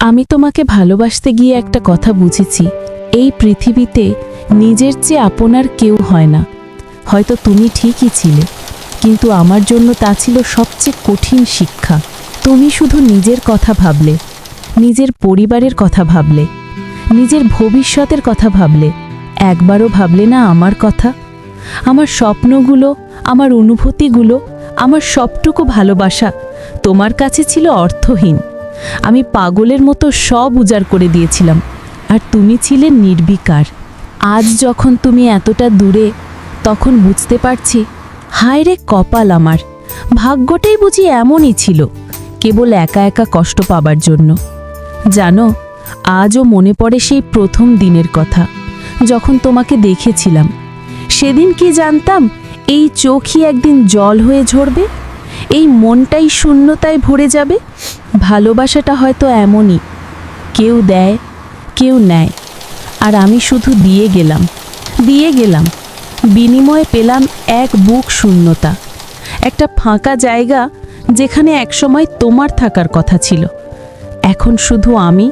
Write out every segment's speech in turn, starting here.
আমি তোমাকে ভালোবাসতে গিয়ে একটা কথা বুঝেছি, এই পৃথিবীতে নিজের চেয়ে আপনার কেউ হয় না। হয়তো তুমি ঠিকই ছিলে, কিন্তু আমার জন্য তা ছিল সবচেয়ে কঠিন শিক্ষা। তুমি শুধু নিজের কথা ভাবলে, নিজের পরিবারের কথা ভাবলে, নিজের ভবিষ্যতের কথা ভাবলে, একবারও ভাবলে না আমার কথা। আমার স্বপ্নগুলো, আমার অনুভূতিগুলো, আমার সবটুকু ভালোবাসা তোমার কাছে ছিল অর্থহীন। আমি পাগলের মতো সব উজাড় করে দিয়েছিলাম, আর তুমি ছিলে নির্বিকার। আজ যখন তুমি এতটা দূরে, তখন বুঝতে পারছি, হায় রে কপাল আমার, ভাগ্যটাই বুঝি এমনই ছিল, কেবল একা একা কষ্ট পাবার জন্য। জানো, আজও মনে পড়ে সেই প্রথম দিনের কথা, যখন তোমাকে দেখেছিলাম। সেদিন কি জানতাম এই চোখই একদিন জল হয়ে ঝরবে, এই মনটাই শূন্যতায় ভরে যাবে। ভালোবাসাটা হয়তো এমনই, কেউ দেয়, কেউ নেয়, আর আমি শুধু দিয়ে গেলাম। বিনিময়ে পেলাম এক বুক শূন্যতা, একটা ফাঁকা জায়গা যেখানে একসময় তোমার থাকার কথা ছিল। এখন শুধু আমি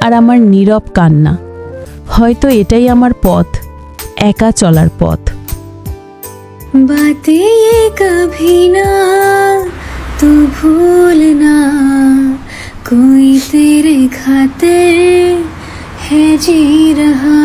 আর আমার নীরব কান্না। হয়তো এটাই আমার পথ, একা চলার পথ। बातें ये कभी ना तू भूलना, कोई तेरे खातिर है जी रहा।